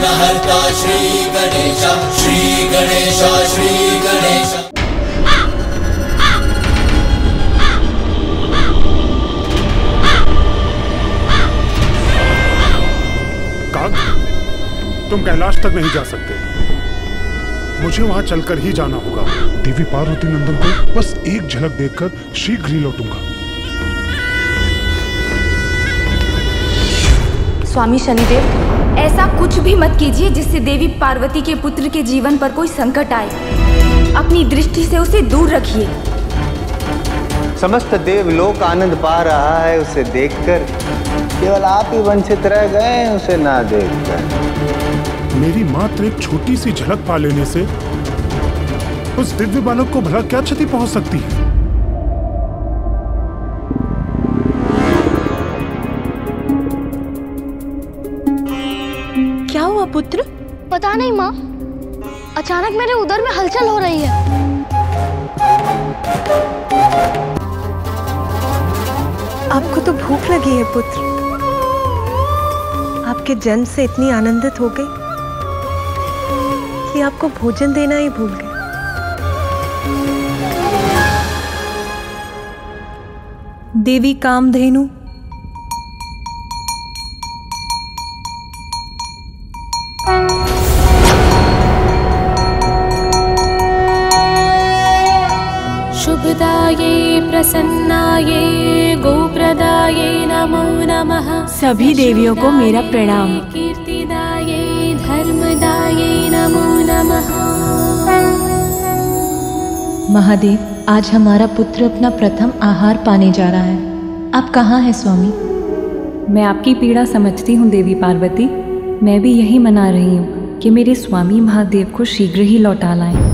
विघ्नहर्ता श्री गणेश, श्री गणेश, श्री गणेश। काग, तुम कैलाश तक नहीं जा सकते, मुझे वहां चलकर ही जाना होगा। देवी पार्वती नंदन को बस एक झलक देखकर शीघ्र ही लौटूंगा। स्वामी शनिदेव, ऐसा कुछ भी मत कीजिए जिससे देवी पार्वती के पुत्र के जीवन पर कोई संकट आए। अपनी दृष्टि से उसे दूर रखिए। समस्त देवलोक आनंद पा रहा है उसे देखकर, केवल आप ही वंचित रह गए उसे ना देखकर। मेरी मात्र एक छोटी सी झलक पा लेने से उस दिव्य बालक को भला क्या क्षति पहुंच सकती है? क्या हुआ पुत्र? पता नहीं माँ, अचानक मेरे उदर में हलचल हो रही है। आपको तो भूख लगी है पुत्र। आपके जन्म से इतनी आनंदित हो गई कि आपको भोजन देना ही भूल गए। देवी कामधेनु, शुभदाये प्रसन्नाये गोप्रदाये नमो नमः। सभी देवियों को मेरा प्रणाम। कीर्तिदाये धर्मदाये नमो नमः। महादेव, आज हमारा पुत्र अपना प्रथम आहार पाने जा रहा है। आप कहाँ हैं स्वामी? मैं आपकी पीड़ा समझती हूँ देवी पार्वती। मैं भी यही मना रही हूँ कि मेरे स्वामी महादेव को शीघ्र ही लौटा लाएं।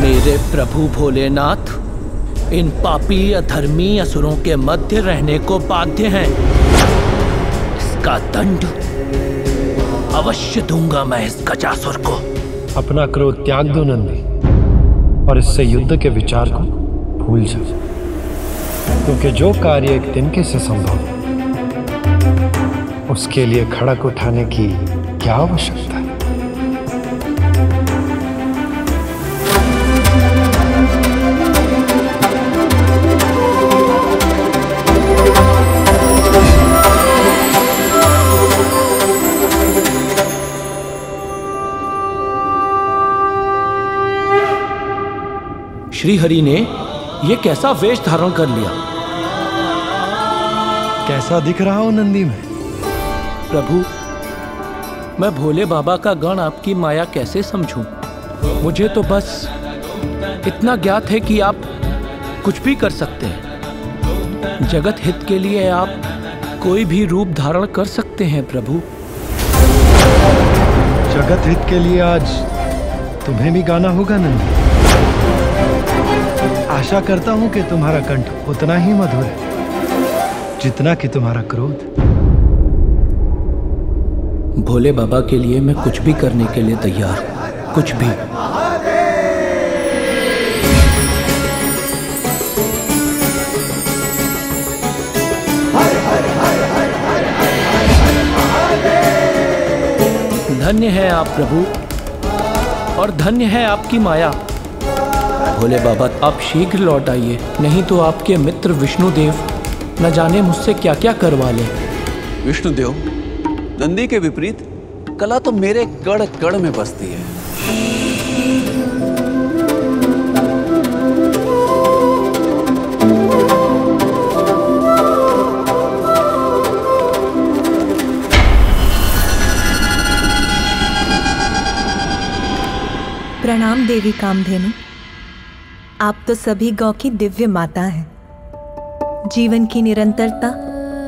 मेरे प्रभु भोलेनाथ, इन पापी अधर्मी असुरों के मध्य रहने को बाध्य हैं। इसका दंड अवश्य दूंगा मैं इस गजासुर को। अपना क्रोध त्याग दो नंदी और इससे युद्ध के विचार को भूल जाओ, क्योंकि जो कार्य एक तिनके से संभव उसके लिए खड़क उठाने की क्या आवश्यकता है। श्री हरि ने ये कैसा वेश धारण कर लिया? कैसा दिख रहा हूं नंदी में? प्रभु, मैं भोले बाबा का गण आपकी माया कैसे समझूं? मुझे तो बस इतना ज्ञात है कि आप कुछ भी कर सकते हैं। जगत हित के लिए आप कोई भी रूप धारण कर सकते हैं प्रभु। जगत हित के लिए आज तुम्हें भी गाना होगा नंदी। आशा करता हूं कि तुम्हारा कंठ उतना ही मधुर है जितना कि तुम्हारा क्रोध। भोले बाबा के लिए मैं कुछ भी करने के लिए तैयार हूं, कुछ भी। धन्य है आप प्रभु और धन्य है आपकी माया। भोले बाबा, आप शीघ्र लौट आइए, नहीं तो आपके मित्र विष्णुदेव न जाने मुझसे क्या क्या करवा ले। विष्णुदेव, नंदी के विपरीत कला तो मेरे कड़ कड़ में बसती है। प्रणाम देवी कामधेनु। आप तो सभी गौ की दिव्य माता हैं, जीवन की निरंतरता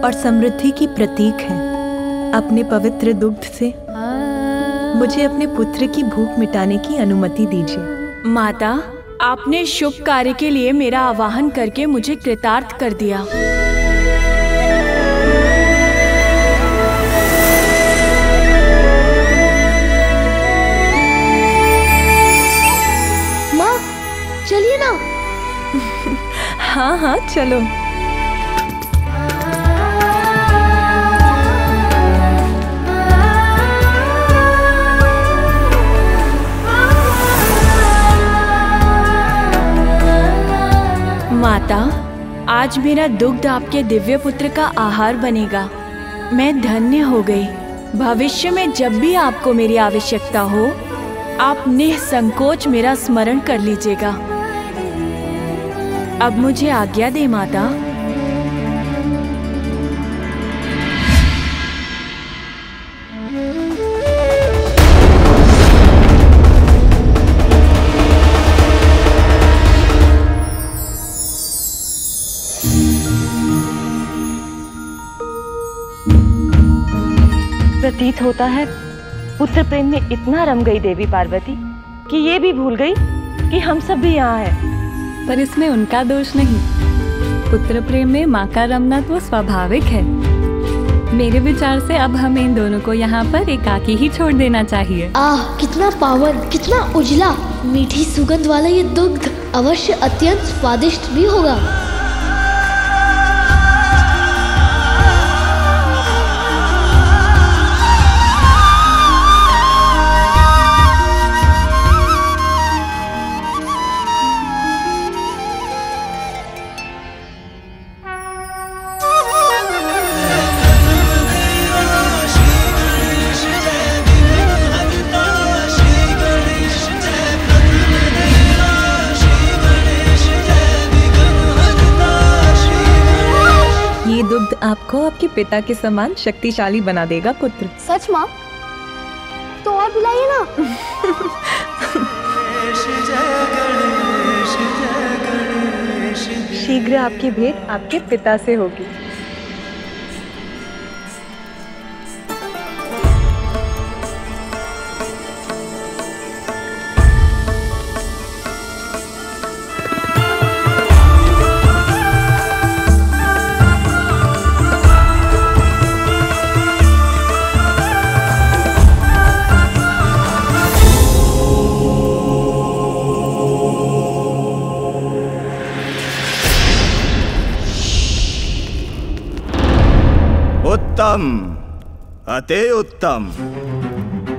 और समृद्धि की प्रतीक हैं। अपने पवित्र दुग्ध से मुझे अपने पुत्र की भूख मिटाने की अनुमति दीजिए। माता, आपने शुभ कार्य के लिए मेरा आवाहन करके मुझे कृतार्थ कर दिया। माँ, चलिए ना। हाँ हाँ चलो। माता, आज मेरा दुग्ध आपके दिव्य पुत्र का आहार बनेगा। मैं धन्य हो गई। भविष्य में जब भी आपको मेरी आवश्यकता हो, आप निसंकोच मेरा स्मरण कर लीजिएगा। अब मुझे आज्ञा दे माता। प्रतीत होता है पुत्र प्रेम में इतना रम गई देवी पार्वती कि ये भी भूल गई कि हम सब भी यहाँ हैं। पर इसमें उनका दोष नहीं। पुत्र प्रेम में माँ का रमना तो स्वाभाविक है। मेरे विचार से अब हमें इन दोनों को यहाँ पर एकाकी ही छोड़ देना चाहिए। आह, कितना पावन, कितना उजला, मीठी सुगंध वाला ये दुग्ध अवश्य अत्यंत स्वादिष्ट भी होगा। दुग्ध आपको आपके पिता के समान शक्तिशाली बना देगा पुत्र। सच माँ? तो और पिलाइए ना। शीघ्र आपकी भेंट आपके पिता से होगी। उत्तम, अति उत्तम।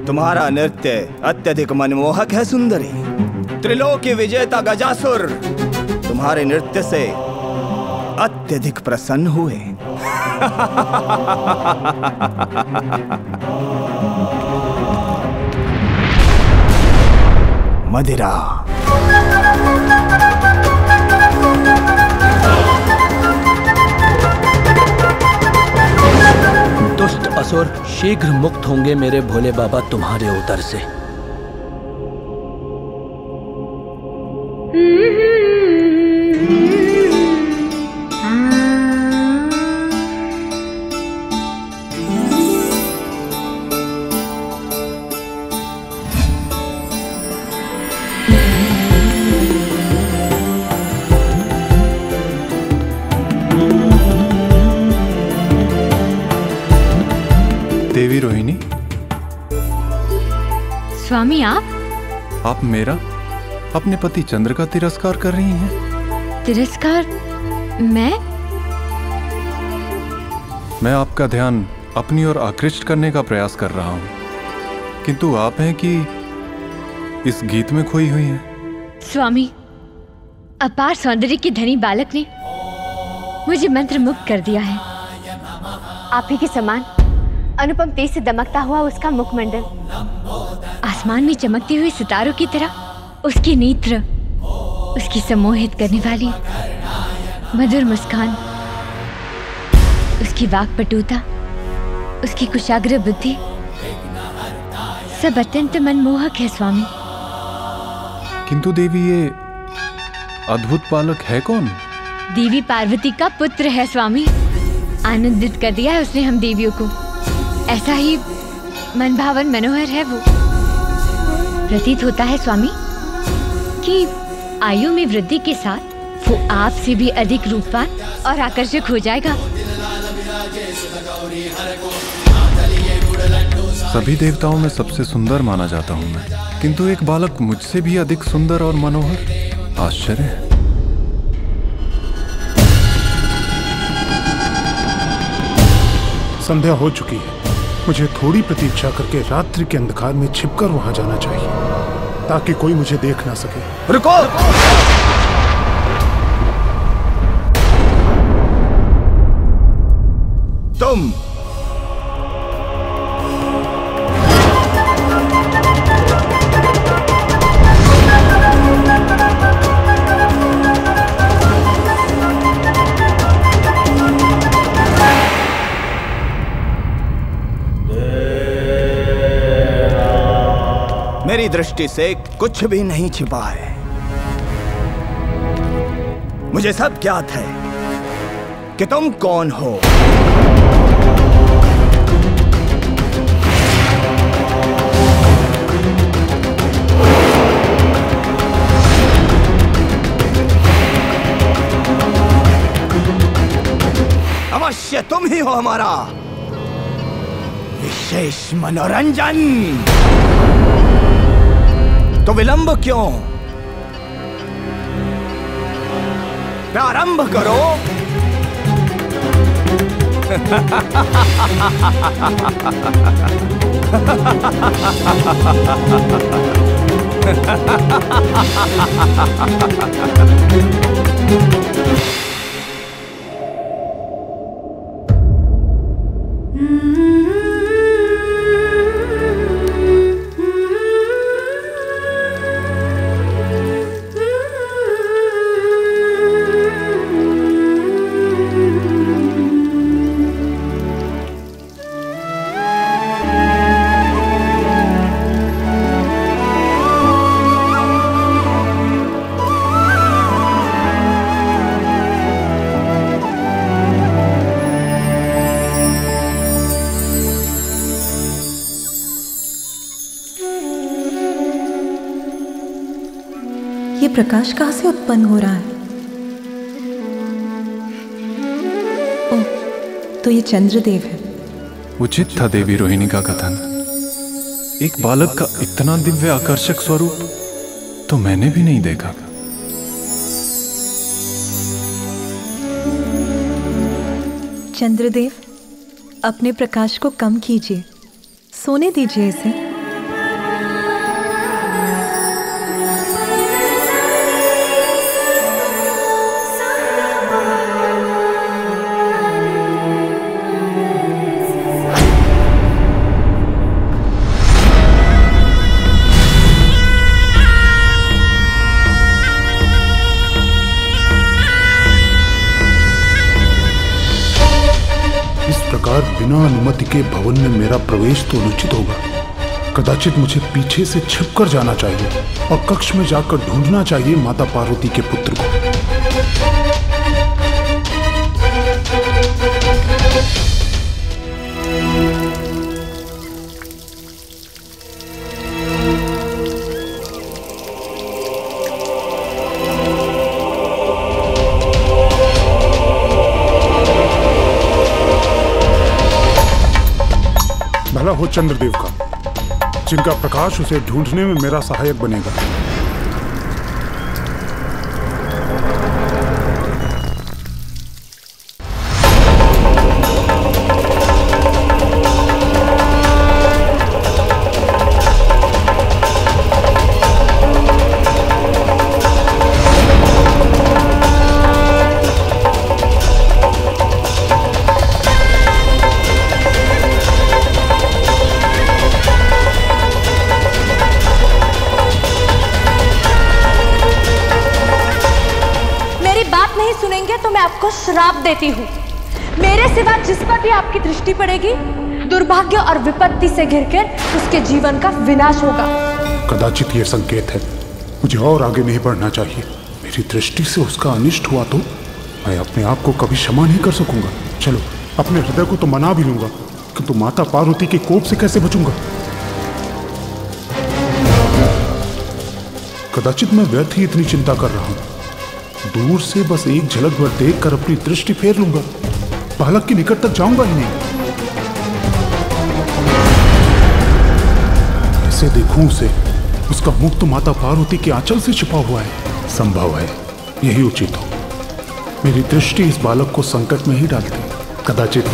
तुम्हारा नृत्य अत्यधिक मनमोहक है सुंदरी। त्रिलोकी विजेता गजासुर तुम्हारे नृत्य से अत्यधिक प्रसन्न हुए। मदिरा। दुष्ट असुर शीघ्र मुक्त होंगे मेरे भोले बाबा तुम्हारे उदर से। देवी रोहिणी। स्वामी आप मेरा अपने पति चंद्र का तिरस्कार कर रही हैं। तिरस्कार? मैं आपका ध्यान अपनी ओर आकृष्ट करने का प्रयास कर रहा हूं, किंतु आप हैं कि इस गीत में खोई हुई हैं। स्वामी, अपार सौंदर्य के धनी बालक ने मुझे मंत्र मुक्त कर दिया है। आप ही के समान अनुपम तेज से दमकता हुआ उसका मुखमंडल, आसमान में चमकती हुई सितारों की तरह उसके नेत्र, उसकी सम्मोहित करने वाली मधुर मुस्कान, उसकी वाक्पटुता, उसकी कुशाग्र बुद्धि, सब अत्यंत मनमोहक है स्वामी। किंतु देवी, ये अद्भुत बालक है कौन? देवी पार्वती का पुत्र है स्वामी। आनंदित कर दिया है उसने हम देवियों को। ऐसा ही मनभावन मनोहर है वो। प्रतीत होता है स्वामी कि आयु में वृद्धि के साथ वो आपसे भी अधिक रूपवान और आकर्षक हो जाएगा। सभी देवताओं में सबसे सुंदर माना जाता हूँ मैं, किंतु एक बालक मुझसे भी अधिक सुंदर और मनोहर। आश्चर्य है। संध्या हो चुकी है। मुझे थोड़ी प्रतीक्षा करके रात्रि के अंधकार में छिपकर वहां जाना चाहिए ताकि कोई मुझे देख ना सके। रुको! तुम मेरी दृष्टि से कुछ भी नहीं छिपा है। मुझे सब ज्ञात है कि तुम कौन हो। अवश्य तुम ही हो हमारा विशेष मनोरंजन। तो विलंब क्यों? प्रारंभ करो। ये प्रकाश कहाँ से उत्पन्न हो रहा है? ओह, तो ये चंद्रदेव है। उचित था देवी रोहिणी का कथन। एक बालक का इतना दिव्य आकर्षक स्वरूप तो मैंने भी नहीं देखा। चंद्रदेव, अपने प्रकाश को कम कीजिए, सोने दीजिए इसे। बिना अनुमति के भवन में मेरा प्रवेश तो अनुचित होगा। कदाचित मुझे पीछे से छिपकर जाना चाहिए और कक्ष में जाकर ढूंढना चाहिए माता पार्वती के पुत्र को। भला हो चंद्रदेव का, जिनका प्रकाश उसे ढूंढने में मेरा सहायक बनेगा। श्राप देती हूँ, मेरे सिवा जिस पर भी आपकी दृष्टि पड़ेगी दुर्भाग्य और विपत्ति से घिरकर उसके जीवन का विनाश होगा। कदाचित यह संकेत है, मुझे और आगे नहीं बढ़ना चाहिए। मेरी दृष्टि से उसका अनिष्ट हुआ तो मैं अपने आप को कभी क्षमा नहीं कर सकूंगा। चलो, अपने हृदय को तो मना भी लूंगा, किंतु माता पार्वती के कोप से कैसे बचूंगा? कदाचित मैं व्यर्थ ही इतनी चिंता कर रहा हूं। दूर से बस एक झलक भर देखकर अपनी दृष्टि फेर लूंगा, बालक के निकट तक जाऊंगा ही नहीं। कैसे देखूं उसे? उसका मुख तो माता पार्वती के आंचल से छिपा हुआ है। संभव है यही उचित हो। मेरी दृष्टि इस बालक को संकट में ही डालती। कदाचित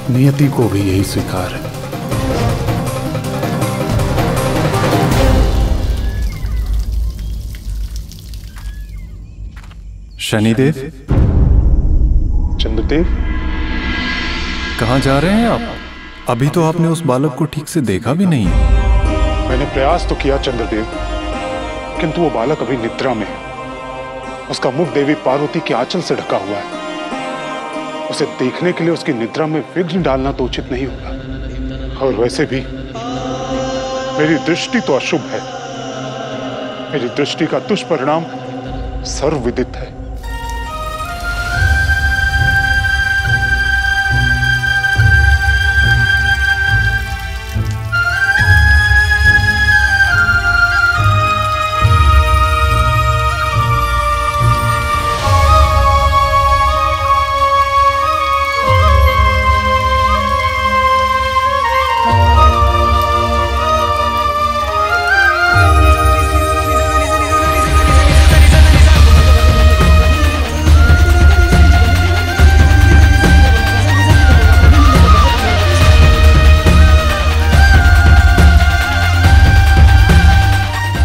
नियति को भी यही स्वीकार है। शनिदेव, चंद्रदेव, कहाँ जा रहे हैं आप? अभी तो आपने उस बालक को ठीक से देखा भी नहीं। मैंने प्रयास तो किया चंद्रदेव, किंतु वो बालक अभी निद्रा में है। उसका मुख देवी पार्वती के आंचल से ढका हुआ है। उसे देखने के लिए उसकी निद्रा में विघ्न डालना तो उचित नहीं होगा। और वैसे भी मेरी दृष्टि तो अशुभ है। मेरी दृष्टि का दुष्परिणाम सर्वविदित है।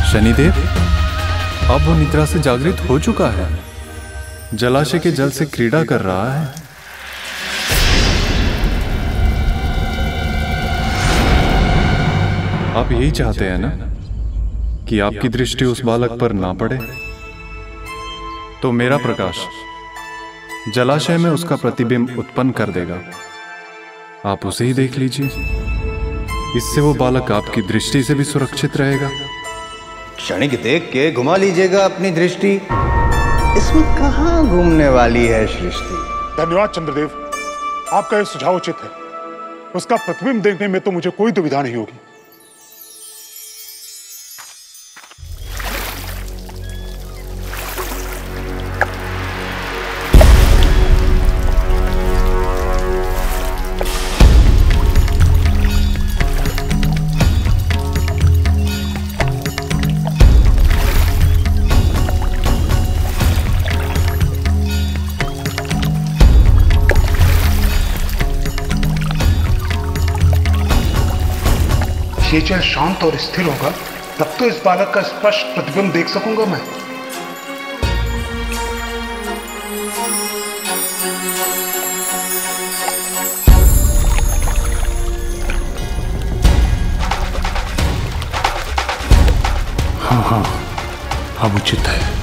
शनिदेव, अब वो निद्रा से जागृत हो चुका है। जलाशय के जल से क्रीड़ा कर रहा है। आप यही चाहते हैं ना कि आपकी दृष्टि उस बालक पर ना पड़े? तो मेरा प्रकाश जलाशय में उसका प्रतिबिंब उत्पन्न कर देगा। आप उसे ही देख लीजिए। इससे वो बालक आपकी दृष्टि से भी सुरक्षित रहेगा। क्षणिक देख के घुमा लीजिएगा अपनी दृष्टि। इसमें कहां घूमने वाली है सृष्टि? धन्यवाद चंद्रदेव, आपका यह सुझाव उचित है। उसका प्रतिबिंब देखने में तो मुझे कोई दुविधा नहीं होगी। ये जल शांत और स्थिर होगा, तब तो इस बालक का स्पष्ट प्रतिबिंब देख सकूंगा मैं। हाँ, अब उचित है।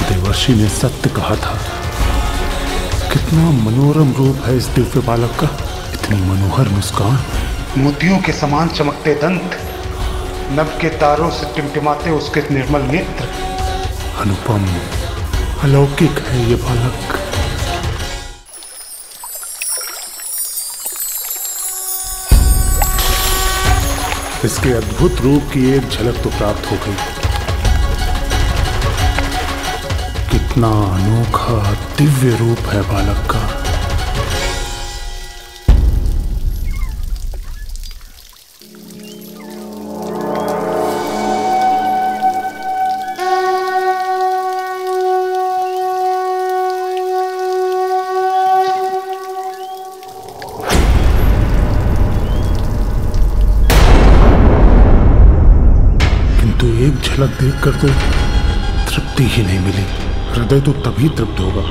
देवर्षि ने सत्य कहा था। कितना मनोरम रूप है इस दिव्य बालक का। इतनी मनोहर मुस्कान, मोतियों के समान चमकते दंत, नभ के तारों से टिमटिमाते उसके निर्मल नेत्र। अनुपम, अलौकिक है ये बालक। इसके अद्भुत रूप की एक झलक तो प्राप्त हो गई। कितना अनोखा दिव्य रूप है बालक का। एक झलक देखकर तो तृप्ति ही नहीं मिली। हृदय तो तभी तृप्त होगा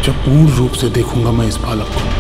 जब पूर्ण रूप से देखूंगा मैं इस बालक को।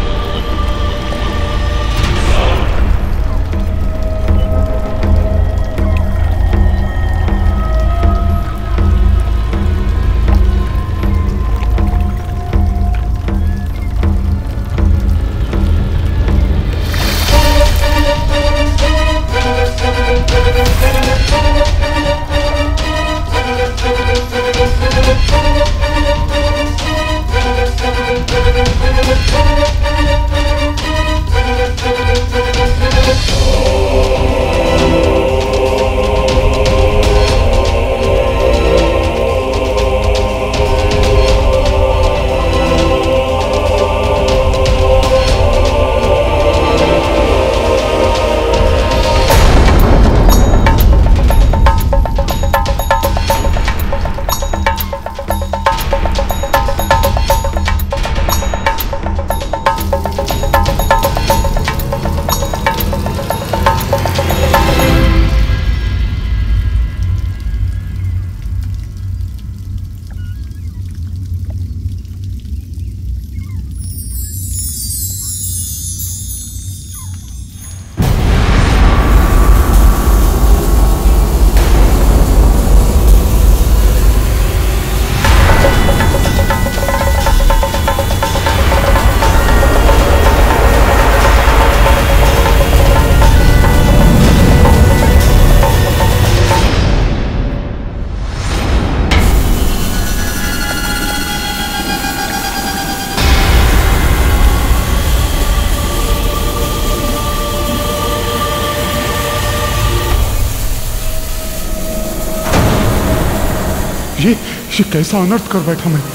ये कैसा अनर्थ कर बैठा मैं।